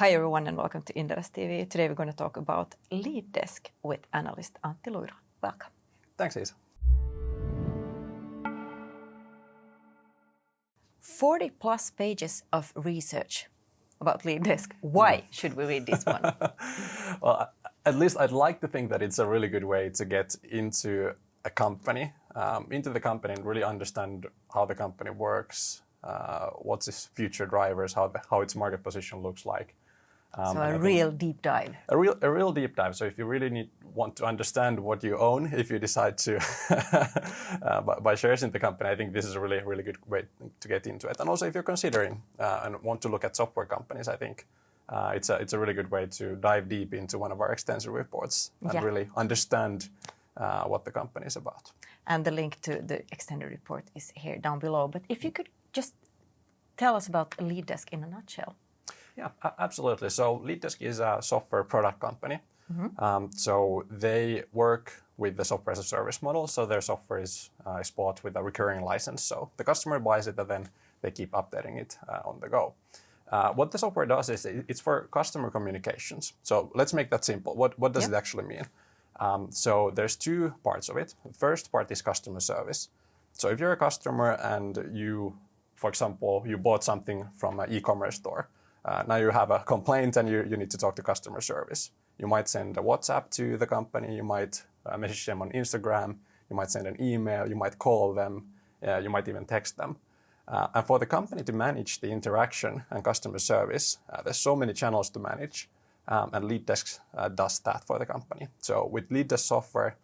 Hi everyone and welcome to Inderes TV. Today we're going to talk about LeadDesk with Analyst Antti Luiro. Welcome. Thanks, Isa. 40 plus pages of research about LeadDesk. Why should we read this one? Well, at least I'd like to think that it's a really good way to get into a company, into the company and really understand how the company works, what's its future drivers, how its market position looks like. So a real deep dive. A real deep dive. So if you really want to understand what you own, if you decide to buy shares in the company, I think this is a really good way to get into it. And also if you're considering and want to look at software companies, I think it's a really good way to dive deep into one of our extensive reports and really understand what the company is about. And the link to the extended report is here down below. But if you could just tell us about LeadDesk in a nutshell. Yeah, absolutely. So LeadDesk is a software product company. So they work with the software as a service model. So their software is bought with a recurring license. So the customer buys it and then they keep updating it on the go. What the software does is it's for customer communications. So let's make that simple. What does it actually mean? So there's two parts of it. The first part is customer service. So if you're a customer and you, for example, you bought something from an e-commerce store, now you have a complaint and you need to talk to customer service. You might send a WhatsApp to the company, you might message them on Instagram, you might send an email, you might call them, you might even text them. And for the company to manage the interaction and customer service, there's so many channels to manage, and LeadDesk does that for the company. So with LeadDesk software,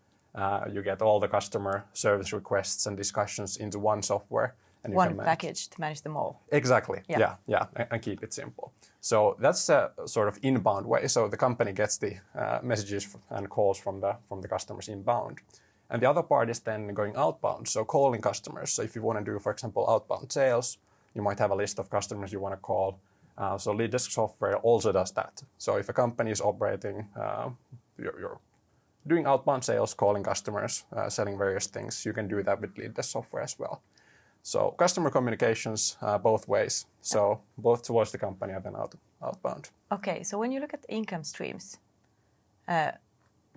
you get all the customer service requests and discussions into one software. And one package to manage them all. Exactly. Yeah, and keep it simple. So that's a sort of inbound way. So the company gets the messages and calls from the customers inbound. And the other part is then going outbound, so calling customers. So if you want to do, for example, outbound sales, you might have a list of customers you want to call. So LeadDesk software also does that. So if a company is operating, you're doing outbound sales, calling customers, selling various things, you can do that with LeadDesk software as well. So customer communications both ways, so both towards the company and then outbound. Okay, so when you look at income streams,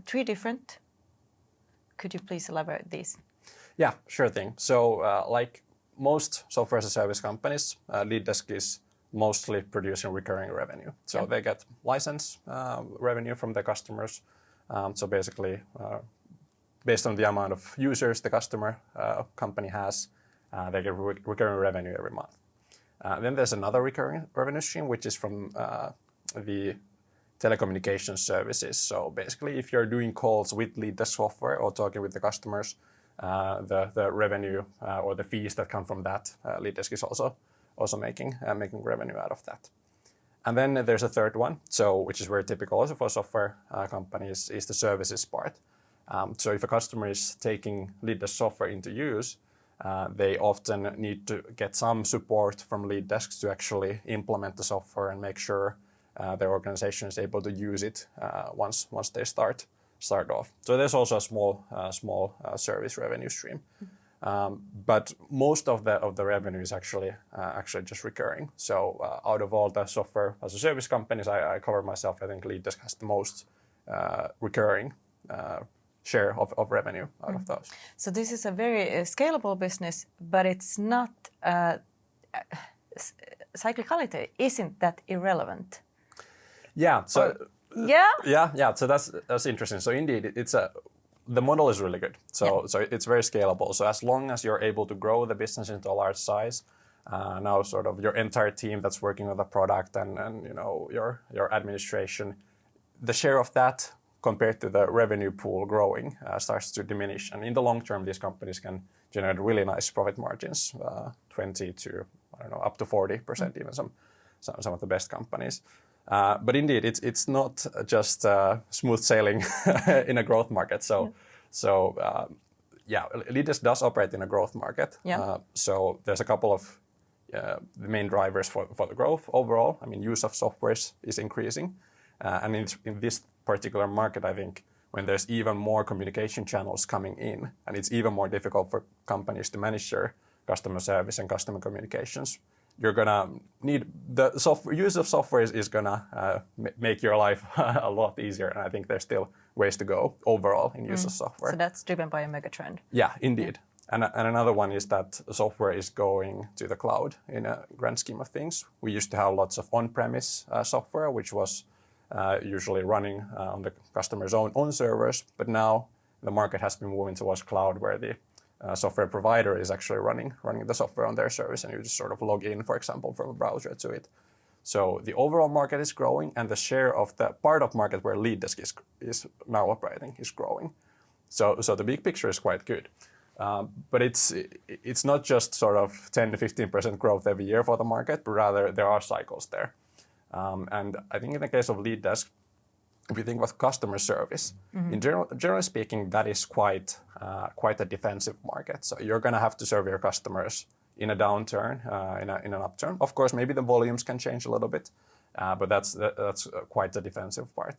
three different. Could you please elaborate these? Yeah, sure thing. So like most software as a service companies, LeadDesk is mostly producing recurring revenue. So they get license revenue from their customers. So basically, based on the amount of users the customer company has, they get recurring revenue every month. Then there's another recurring revenue stream, which is from the telecommunications services. So basically, if you're doing calls with LeadDesk software or talking with the customers, the revenue or the fees that come from that, LeadDesk is also making revenue out of that. And then there's a third one, so which is very typical also for software companies, is the services part. So if a customer is taking LeadDesk software into use, they often need to get some support from LeadDesk to actually implement the software and make sure their organization is able to use it once they start off. So there's also a small service revenue stream, but most of the revenue is actually just recurring. So out of all the software as a service companies I cover myself, I think LeadDesk has the most recurring share of revenue out of those. So this is a very scalable business, but it's not cyclicality isn't that irrelevant. Yeah. So yeah. So that's interesting. So indeed, the model is really good. So it's very scalable. So as long as you're able to grow the business into a large size, now sort of your entire team that's working with the product and your administration, the share of that compared to the revenue pool growing starts to diminish. And in the long term, these companies can generate really nice profit margins, 20 to up to 40%, even some of the best companies. But indeed, it's not just smooth sailing in a growth market. So LeadDesk does operate in a growth market. So there's a couple of the main drivers for the growth overall. I mean, use of software is increasing. And in this particular market, I think when there's even more communication channels coming in, and it's even more difficult for companies to manage their customer service and customer communications, you're gonna need the use of software is gonna make your life a lot easier, and I think there's still ways to go overall in use of software. So that's driven by a mega trend. Yeah, indeed. And another one is that software is going to the cloud in a grand scheme of things. We used to have lots of on-premise software, which was usually running on the customer's own servers, but now the market has been moving towards cloud, where the software provider is actually running the software on their service, and you just sort of log in, for example, from a browser to it. So the overall market is growing, and the share of the part of market where LeadDesk is now operating is growing. So the big picture is quite good. But it's not just sort of 10 to 15% growth every year for the market, but rather there are cycles there. And I think in the case of LeadDesk, if you think about customer service, in generally speaking, that is quite a defensive market. So you're going to have to serve your customers in a downturn, in an upturn. Of course, maybe the volumes can change a little bit, but that's quite a defensive part.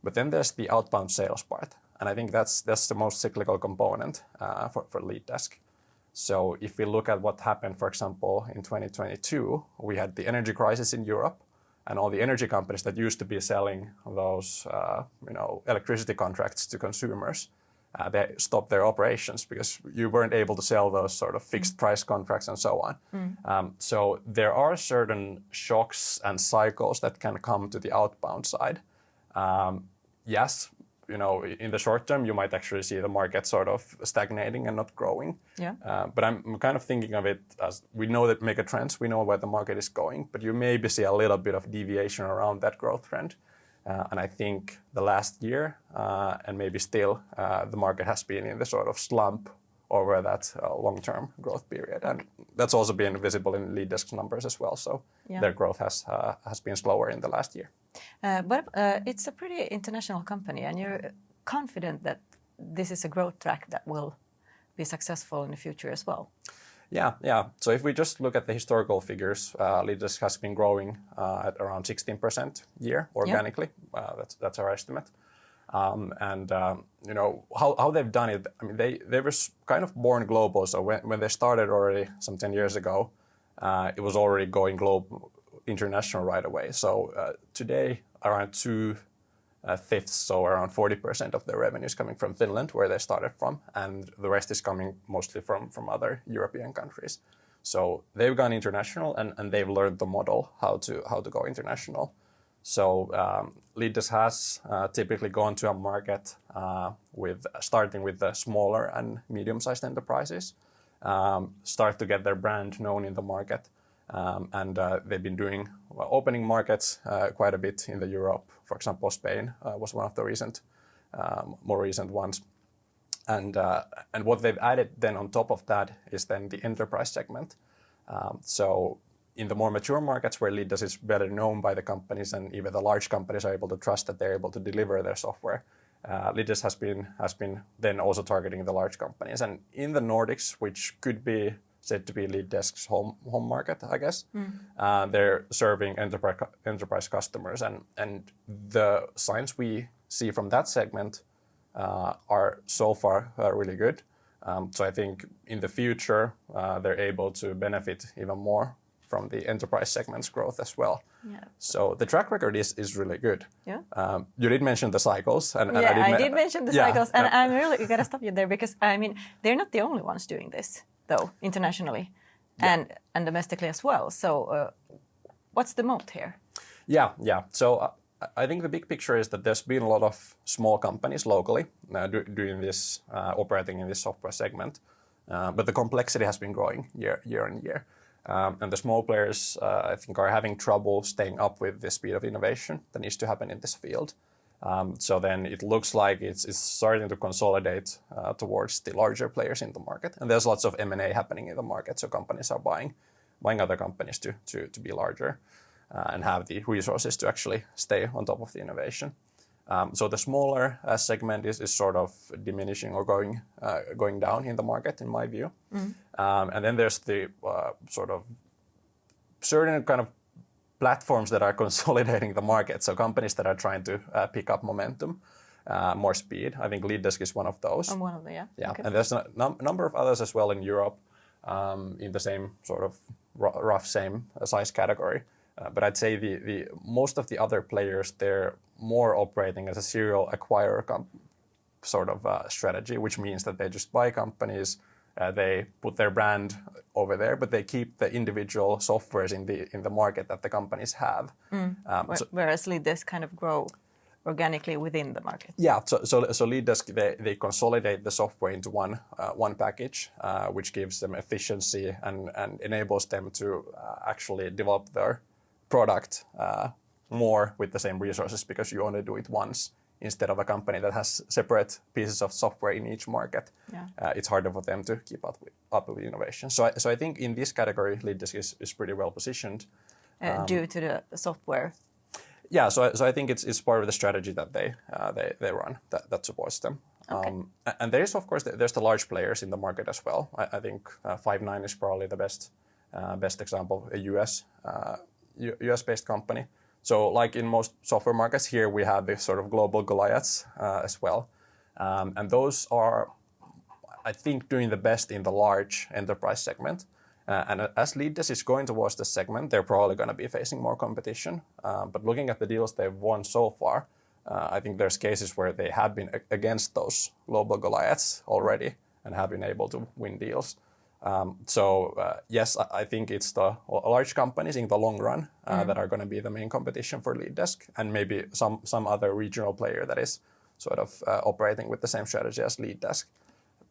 But then there's the outbound sales part, and I think that's the most cyclical component for LeadDesk. So if we look at what happened, for example, in 2022, we had the energy crisis in Europe, and all the energy companies that used to be selling those electricity contracts to consumers, they stopped their operations because you weren't able to sell those sort of fixed price contracts and so on. So there are certain shocks and cycles that can come to the outbound side. Yes, in the short term, you might actually see the market sort of stagnating and not growing. Yeah. But I'm kind of thinking of it as we know that mega trends, we know where the market is going, but you maybe see a little bit of deviation around that growth trend. And I think the last year and maybe still, the market has been in the sort of slump over that long-term growth period. And that's also been visible in LeadDesk's numbers as well. So their growth has been slower in the last year. But it's a pretty international company, and you're confident that this is a growth track that will be successful in the future as well. Yeah. So if we just look at the historical figures, LeadDesk has been growing at around 16% year organically. That's our estimate. And how they've done it, I mean, they were kind of born global. So when they started already some 10 years ago, it was already going global, international right away. So today, around 2/5, so around 40% of their revenue is coming from Finland, where they started from, and the rest is coming mostly from other European countries. So they've gone international, and they've learned the model how to go international. So LeadDesk has typically gone to a market starting with the smaller and medium-sized enterprises, start to get their brand known in the market. And they've been doing opening markets quite a bit in the Europe. For example, Spain was one of the more recent ones. And what they've added then on top of that is then the enterprise segment. So in the more mature markets where LeadDesk is better known by the companies, and even the large companies are able to trust that they're able to deliver their software, LeadDesk has been then also targeting the large companies. And in the Nordics, which could be said to be LeadDesk's home market, I guess, they're serving enterprise customers. And the signs we see from that segment are so far really good. So I think in the future, they're able to benefit even more from the enterprise segment's growth as well. Yeah. So the track record is really good. Yeah. You did mention the cycles. And I did mention the cycles. And I'm really going to stop you there because, I mean, they're not the only ones doing this, though, internationally and domestically as well. So what's the moat here? Yeah. So I think the big picture is that there's been a lot of small companies locally doing this, operating in this software segment. But the complexity has been growing year on year. And the small players, I think, are having trouble staying up with the speed of innovation that needs to happen in this field. So then it looks like it's starting to consolidate towards the larger players in the market. And there's lots of M&A happening in the market. So companies are buying other companies to be larger and have the resources to actually stay on top of the innovation. So the smaller segment is sort of diminishing or going down in the market, in my view. And then there's the sort of certain kind of platforms that are consolidating the market. So companies that are trying to pick up momentum, more speed. I think LeadDesk is one of those. One of them, yeah. Okay. And there's a number of others as well in Europe. in the same sort of rough same size category. But I'd say the most of the other players, they're more operating as a serial acquirer sort of strategy, which means that they just buy companies, they put their brand over there, but they keep the individual softwares in the market that the companies have. Whereas LeadDesk kind of grow organically within the market. Yeah, so LeadDesk, they consolidate the software into one package, which gives them efficiency and enables them to actually develop their product more with the same resources, because you only do it once instead of a company that has separate pieces of software in each market. It's harder for them to keep up with innovation. So I think in this category, LeadDesk is pretty well positioned. Due to the software. Yeah, so I think it's part of the strategy that they run that supports them. Okay. And there is, of course, there's the large players in the market as well. I think Five9 is probably the best example, a US-based company. So like in most software markets here, we have this sort of global Goliaths as well. And those are, I think, doing the best in the large enterprise segment. And as LeadDesk is going towards this segment, they're probably going to be facing more competition. But looking at the deals they've won so far, I think there's cases where they have been against those global Goliaths already and have been able to win deals. Yes, I think it's the large companies in the long run that are going to be the main competition for LeadDesk, and maybe some other regional player that is sort of operating with the same strategy as LeadDesk.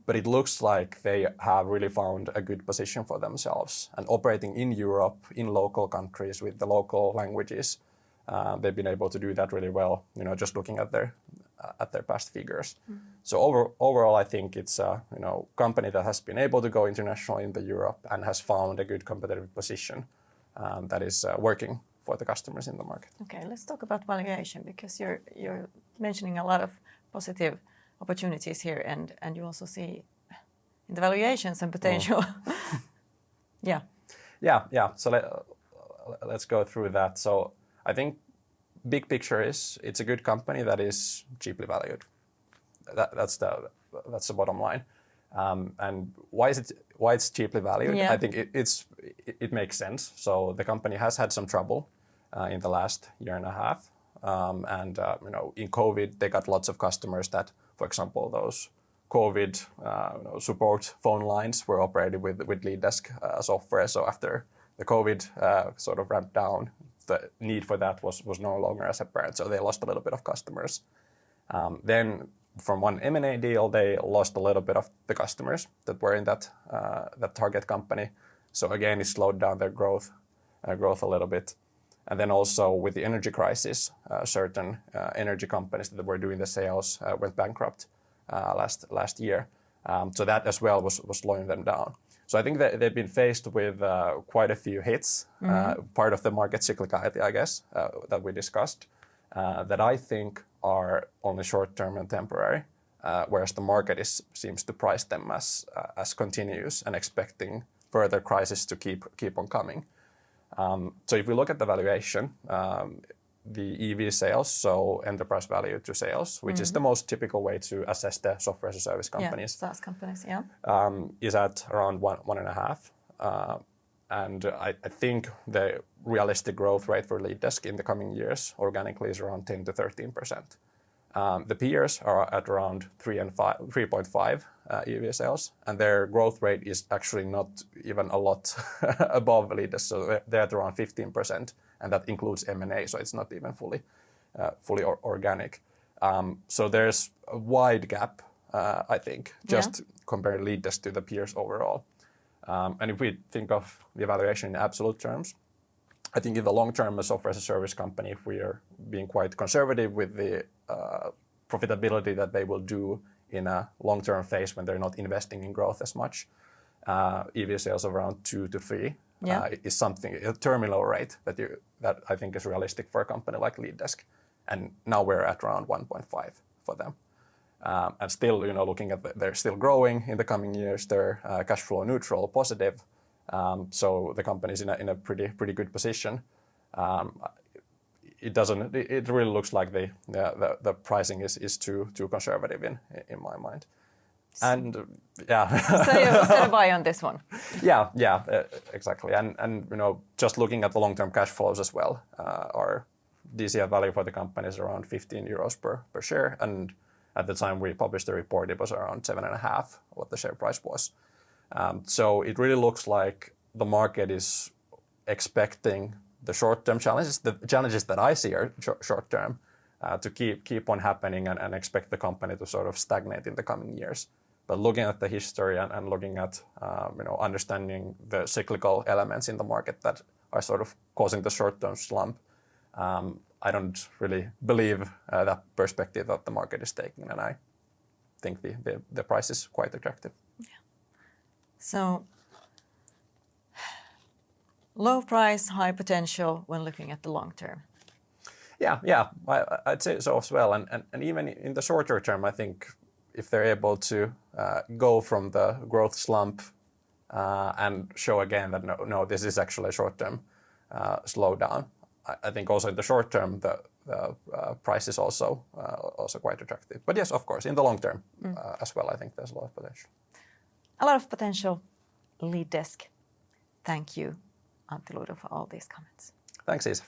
But it looks like they have really found a good position for themselves, and operating in Europe, in local countries with the local languages, they've been able to do that really well. Just looking at their past figures. So overall, I think it's a company that has been able to go international into Europe and has found a good competitive position that is working for the customers in the market. Okay, let's talk about valuation, because you're mentioning a lot of positive opportunities here, and you also see in the valuation some potential. Yeah. So let's go through that. So I think big picture is it's a good company that is cheaply valued. That's the bottom line. And why it's cheaply valued? Yeah. I think it makes sense. So the company has had some trouble in the last year and a half. In COVID, they got lots of customers that, for example, those COVID support phone lines were operated with LeadDesk software. So after the COVID sort of ramped down, the need for that was no longer as apparent. So they lost a little bit of customers. Then from one M&A deal, they lost a little bit of the customers that were in that target company. So again, it slowed down their growth a little bit. And then also with the energy crisis, certain energy companies that were doing the sales went bankrupt last year. So that as well was slowing them down. So I think that they've been faced with quite a few hits, part of the market cyclicality, I guess, that we discussed, that I think are only short-term and temporary, whereas the market seems to price them as continuous and expecting further crisis to keep on coming. So if we look at the valuation, the EV sales, so enterprise value to sales, which is the most typical way to assess the software as a service companies. Yeah, SaaS companies, yeah. Is at around 1.5. And I think the realistic growth rate for LeadDesk in the coming years organically is around 10 to 13%. The peers are at around 3.5 EV sales, and their growth rate is actually not even a lot above LeadDesk. So they're at around 15%, and that includes M&A, so it's not even fully organic. So there's a wide gap, I think, just comparing LeadDesk to the peers overall. And if we think of the evaluation in absolute terms, I think in the long term, a software as a service company, if we are being quite conservative with the profitability that they will do in a long-term phase when they're not investing in growth as much, EV sales of around 2 to 3 is something, a terminal rate that I think is realistic for a company like LeadDesk. And now we're at around 1.5 for them. And still, looking at they're still growing in the coming years. They're cash flow neutral, positive. So the company's in a pretty good position. It really looks like the pricing is too conservative in my mind. And yeah. So you set a buy on this one. Yeah, exactly. And just looking at the long-term cash flows as well, our DCF value for the company is around 15 euros per share. And at the time we published the report, it was around 7.5 what the share price was. So it really looks like the market is expecting the short-term challenges, the challenges that I see are short-term, to keep on happening and expect the company to sort of stagnate in the coming years. But looking at the history and looking at understanding the cyclical elements in the market that are sort of causing the short-term slump, I don't really believe that perspective that the market is taking, and I think the price is quite attractive. Yeah. So low price, high potential when looking at the long term. Yeah, I'd say so as well. And even in the shorter term, I think if they're able to go from the growth slump and show again that no, this is actually a short-term slowdown, I think also in the short term, the price is also quite attractive. But yes, of course, in the long term as well, I think there's a lot of potential. A lot of potential. LeadDesk. Thank you, Antti Luiro, for all these comments. Thanks, Isa.